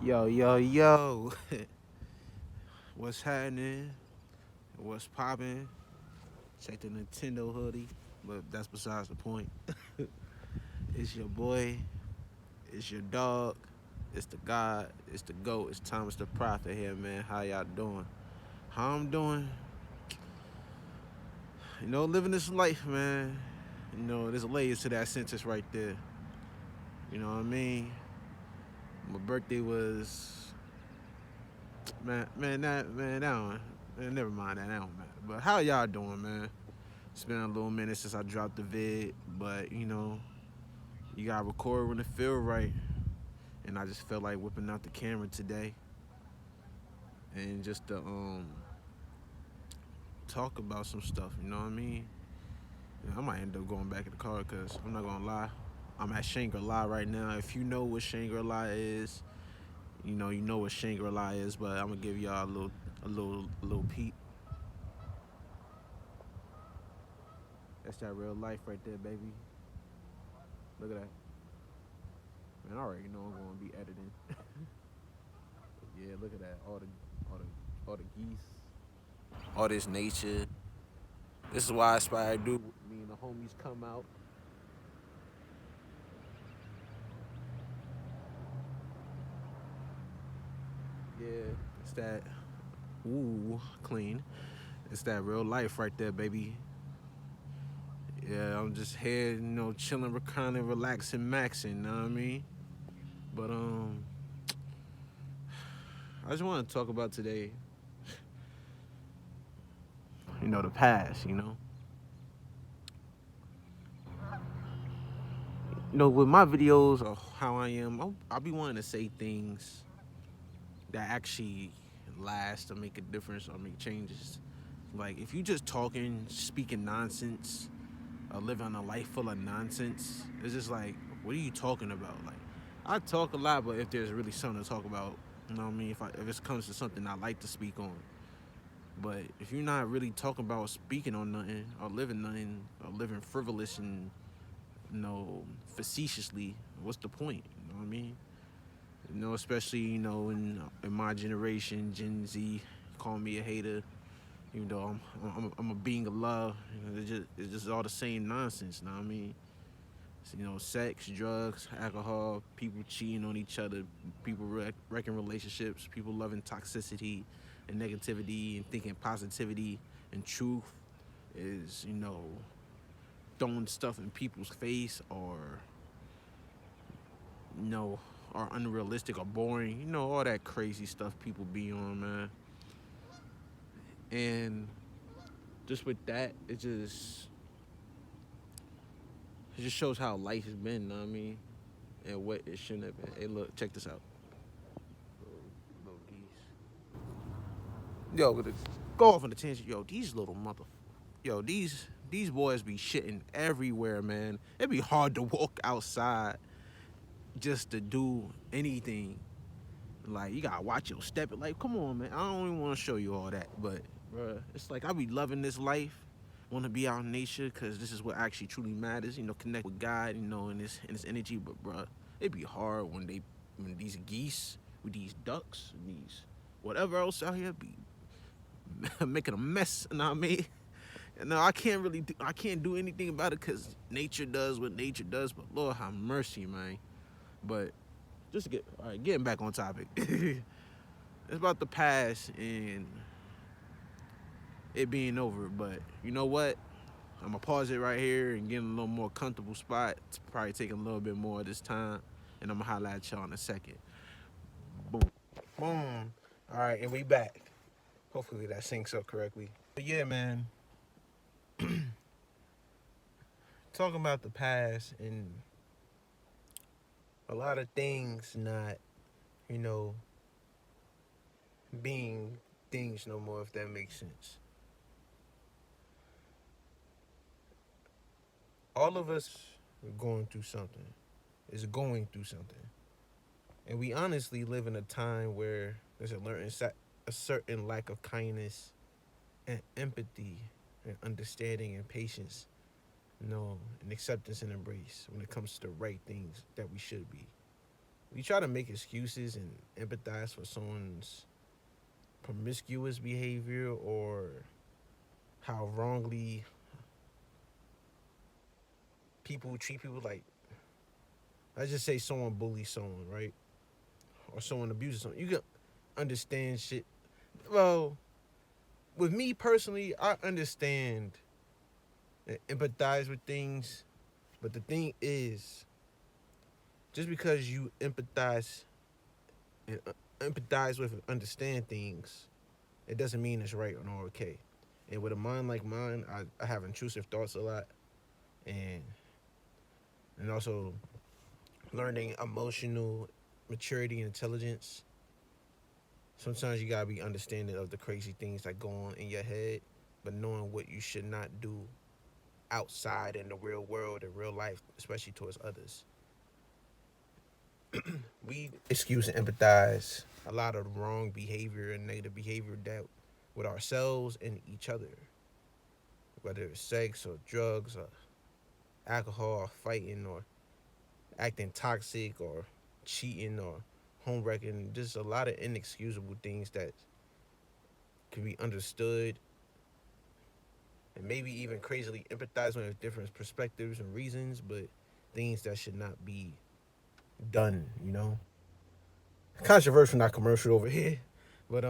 Yo, yo, yo. What's happening? What's popping? Check the Nintendo hoodie, but that's besides the point. It's your boy. It's your dog. It's the God. It's the GOAT. It's Thomas the Prophet here, man. How y'all doing? How I'm doing? Living this life, man. There's layers to that sentence right there. You know what I mean? My birthday was that one. Man, never mind that. That don't matter. But how y'all doing, man? It's been a little minute since I dropped the vid, but you gotta record when it feel right. And I just felt like whipping out the camera today and just to talk about some stuff. You know what I mean? I might end up going back in the car because I'm not gonna lie. I'm at Shangri-La right now. If you know what Shangri-La is, you know what Shangri-La is. But I'm gonna give y'all a little peek. That's that real life right there, baby. Look at that. Man, I already know I'm gonna be editing. Yeah, look at that. All the geese. All this nature. This is why I aspire to do. Me and the homies come out. Yeah, it's that. Ooh, clean. It's that real life right there, baby. Yeah, I'm just here, chilling, reclining, relaxing, maxing. You know what I mean? But I just want to talk about today. The past. With my videos or how I am, I'll be wanting to say things that actually last or make a difference or make changes. Like if you just talking, speaking nonsense, or living a life full of nonsense, it's just like, what are you talking about? Like, I talk a lot, but if there's really something to talk about, you know what I mean? If it comes to something I like to speak on, but if you're not really talking about speaking on nothing or living frivolous and facetiously, what's the point? You know what I mean? Especially in my generation, Gen Z, call me a hater. Even though I'm a being of love, it's just all the same nonsense. You know what I mean? So, sex, drugs, alcohol, people cheating on each other, people wrecking relationships, people loving toxicity and negativity and thinking positivity and truth is throwing stuff in people's face or you know are unrealistic or boring. All that crazy stuff people be on, man. And just with that, it just shows how life has been, you know what I mean? And what it shouldn't have been. Hey, look, check this out. Little geese. Yo, go off on the tangent. Yo, these little mother. Yo, these boys be shitting everywhere, man. It'd be hard to walk outside just to do anything. Like, you gotta watch your step. Like, come on, man. I don't even want to show you all that, but, bruh, it's like I be loving this life. Want to be out in nature because this is what actually truly matters. Connect with God. In this energy. But, bruh, it be hard when these geese with these ducks and these whatever else out here be making a mess. You know what I mean? No, I can't do anything about it because nature does what nature does. But Lord have mercy, man. But just to getting back on topic. It's about the past and it being over. But you know what? I'm gonna pause it right here and get in a little more comfortable spot. It's probably taking a little bit more of this time, and I'm gonna holla at y'all in a second. Boom, boom. All right, and we back. Hopefully that syncs up correctly. But yeah, man, talking about the past and a lot of things not, you know, being things no more. If that makes sense. All of us are going through something. Is going through something. And we honestly live in a time where there's a certain lack of kindness and empathy and understanding and patience, and acceptance and embrace when it comes to the right things that we should be. We try to make excuses and empathize for someone's promiscuous behavior or how wrongly people treat people. Like, let's just say someone bullies someone, right? Or someone abuses someone. You can understand shit. Well, with me personally, I understand and empathize with things. But the thing is, just because you empathize with and understand things, it doesn't mean it's right or okay. And with a mind like mine, I have intrusive thoughts a lot, and also learning emotional maturity and intelligence. Sometimes you gotta be understanding of the crazy things that go on in your head, but knowing what you should not do outside in the real world in real life, especially towards others. We excuse and empathize a lot of wrong behavior and negative behavior that with ourselves and each other, whether it's sex or drugs or alcohol or fighting or acting toxic or cheating or home wrecking. Just a lot of inexcusable things that can be understood and maybe even crazily empathized with different perspectives and reasons, but things that should not be done. Controversial, not commercial over here. But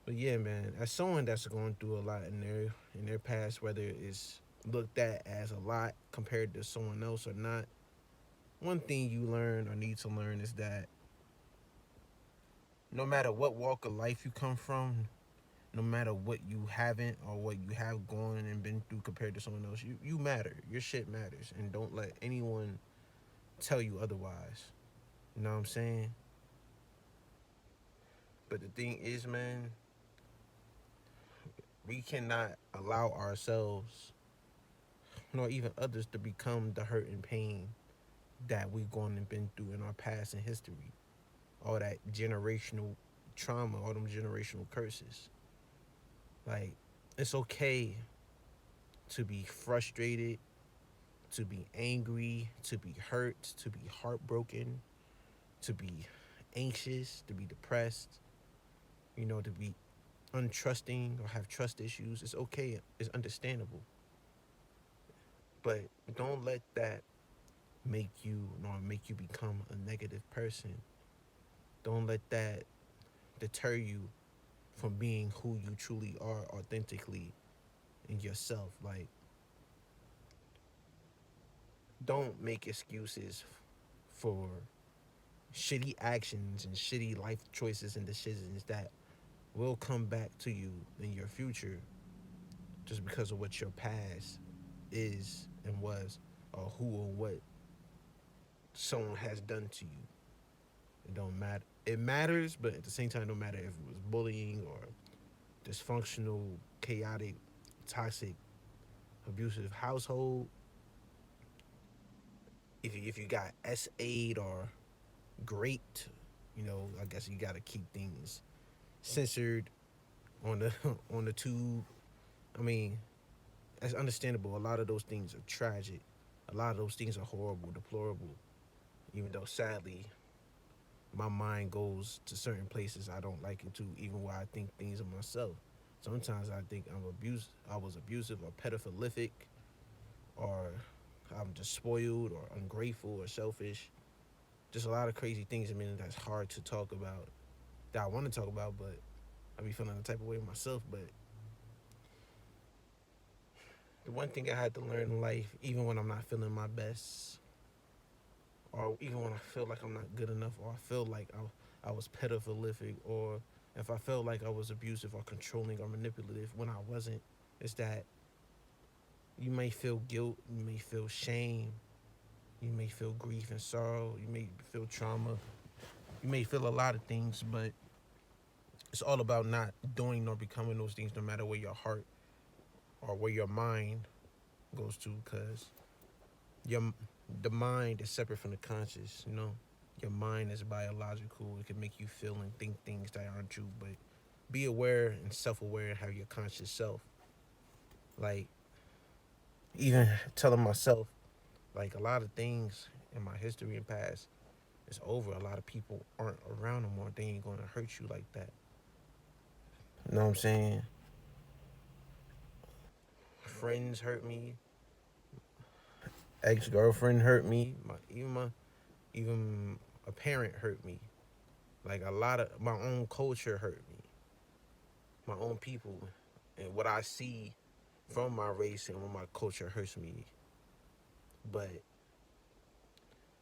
but yeah, man, as someone that's going through a lot in their past, whether it's looked at as a lot compared to someone else or not, one thing you learn or need to learn is that no matter what walk of life you come from, no matter what you haven't or what you have gone and been through compared to someone else, you matter. Your shit matters, and don't let anyone tell you otherwise. You know what I'm saying? But the thing is, man, we cannot allow ourselves nor even others to become the hurt and pain that we've gone and been through in our past and history. All that generational trauma, all them generational curses. Like, it's okay to be frustrated, to be angry, to be hurt, to be heartbroken, to be anxious, to be depressed, to be untrusting or have trust issues. It's okay, it's understandable. But don't let that make you become a negative person. Don't let that deter you from being who you truly are authentically in yourself. Like, don't make excuses for shitty actions and shitty life choices and decisions that will come back to you in your future just because of what your past is and was, or who or what someone has done to you. It don't matter. It matters, but at the same time, it don't matter if it was bullying or dysfunctional, chaotic, toxic, abusive household. If you got S8 or great, I guess you got to keep things censored on the on the tube. I mean, that's understandable. A lot of those things are tragic. A lot of those things are horrible, deplorable. Even though sadly, my mind goes to certain places I don't like it to, even where I think things of myself. Sometimes I think I was abusive or pedophilic, or I'm just spoiled or ungrateful or selfish. Just a lot of crazy things. I mean, that's hard to talk about. That I want to talk about, but I be feeling the type of way myself. But the one thing I had to learn in life, even when I'm not feeling my best, or even when I feel like I'm not good enough, or I feel like I was pedophilic, or if I felt like I was abusive or controlling or manipulative when I wasn't, is that you may feel guilt, you may feel shame, you may feel grief and sorrow, you may feel trauma, you may feel a lot of things, but it's all about not doing nor becoming those things no matter where your heart or where your mind goes to, because your the mind is separate from the conscious. Your mind is biological. It can make you feel and think things that aren't true, but be aware and self-aware and have your conscious self. Like, even telling myself, like, a lot of things in my history and past, it's over. A lot of people aren't around no more. They ain't gonna hurt you like that. You know what I'm saying? Friends hurt me. Ex-girlfriend hurt me. Even a parent hurt me. Like a lot of my own culture hurt me. My own people, and what I see from my race and what my culture hurts me. But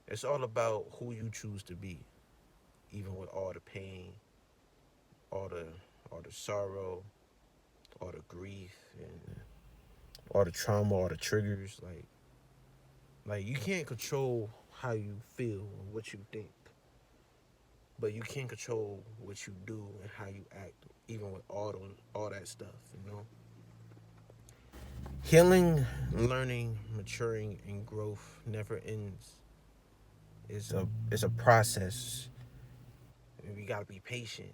it's all about who you choose to be, even with all the pain, all the all the sorrow, all the grief, and all the trauma, all the triggers. Like you can't control how you feel or what you think, but you can control what you do and how you act, even with all that stuff. You know, healing, learning, maturing, and growth never ends. It's a process. And we gotta be patient.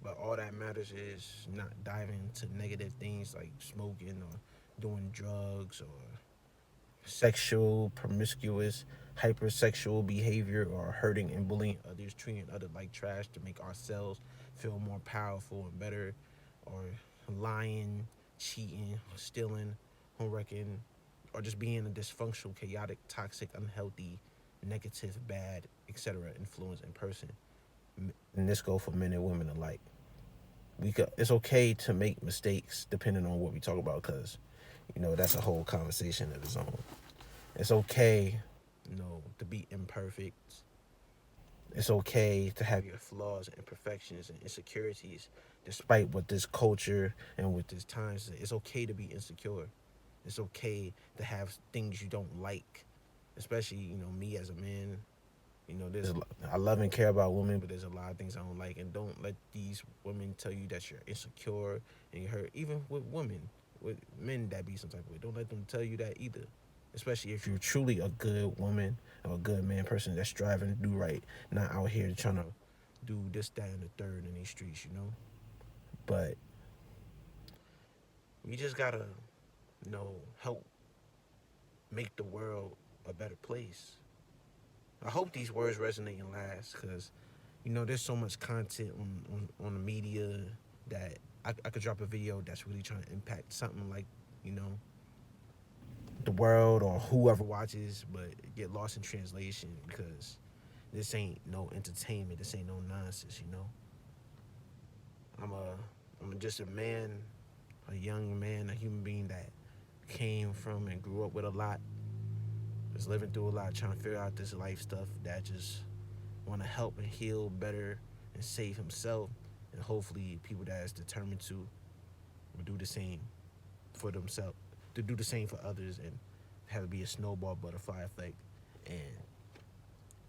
But all that matters is not diving into negative things like smoking or doing drugs or sexual, promiscuous, hypersexual behavior or hurting and bullying others, treating others like trash to make ourselves feel more powerful and better, or lying, cheating, stealing, wrecking, or just being a dysfunctional, chaotic, toxic, unhealthy, negative, bad, etc. influence in person. And this goes for men and women alike. It's okay to make mistakes depending on what we talk about, because that's a whole conversation of its own. It's okay, to be imperfect. It's okay to have your flaws and imperfections and insecurities, despite what this culture and what this time says. It's okay to be insecure. It's okay to have things you don't like, especially me as a man. I love and care about women, but there's a lot of things I don't like, and don't let these women tell you that you're insecure and you hurt. Even with women, with men that be some type of way, don't let them tell you that either. Especially if you're truly a good woman or a good man person that's striving to do right, not out here trying to do this, that, and the third in these streets. But we just gotta, help make the world a better place. I hope these words resonate and last, because there's so much content on the media that I could drop a video that's really trying to impact something like, you know, the world or whoever watches, but get lost in translation because this ain't no entertainment. This ain't no nonsense. I'm just a man, a young man, a human being that came from and grew up with a lot, was living through a lot, trying to figure out this life stuff, that just want to help and heal better and save himself, and hopefully people that is determined to will do the same for themselves, to do the same for others, and have it be a snowball butterfly effect, and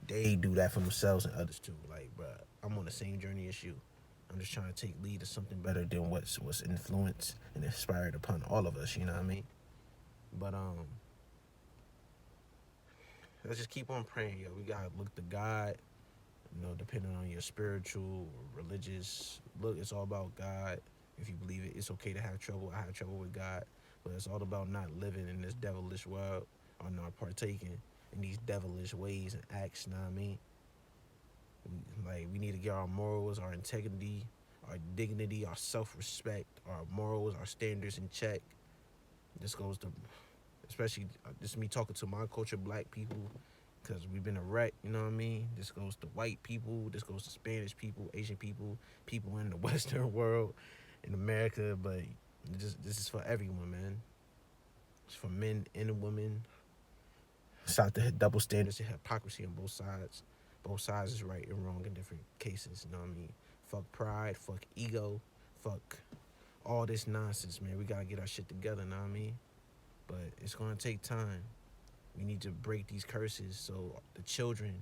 they do that for themselves and others too. Like, bruh, I'm on the same journey as you. I'm just trying to take lead to something better than what's influenced and inspired upon all of us. You know what I mean? But let's just keep on praying, yo. We gotta look to God. Depending on your spiritual or religious look, it's all about God. If you believe it, it's okay to have trouble. I have trouble with God, but it's all about not living in this devilish world or not partaking in these devilish ways and acts. You know what I mean? Like, we need to get our morals, our integrity, our dignity, our self-respect, our morals, our standards in check. This goes to, especially, this is me talking to my culture, black people, because we've been a wreck, you know what I mean? This goes to white people, this goes to Spanish people, Asian people, people in the Western world, in America, but this is for everyone, man. It's for men and women. Stop the double standards and hypocrisy on both sides. Both sides is right and wrong in different cases, you know what I mean? Fuck pride, fuck ego, fuck all this nonsense, man. We gotta get our shit together, you know what I mean? But it's gonna take time. We need to break these curses so the children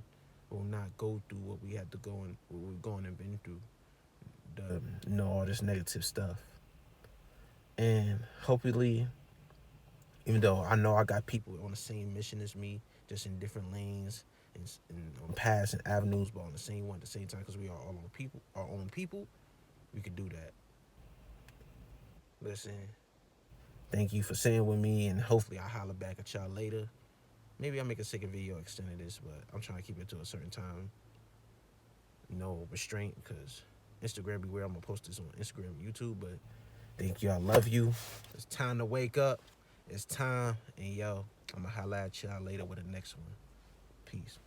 will not go through what we had to go and what we're going and been through. All this negative stuff. And hopefully, even though I know I got people on the same mission as me, just in different lanes and on paths and avenues, but on the same one at the same time, because we are all our own people, we could do that. Listen, thank you for sitting with me, and hopefully I'll holler back at y'all later. Maybe I'll make a second video extending this, but I'm trying to keep it to a certain time. no restraint, because Instagram be where I'm gonna post this on Instagram and YouTube. But thank you. I love you. It's time to wake up. It's time. And yo, I'm gonna holla at y'all later with the next one. Peace.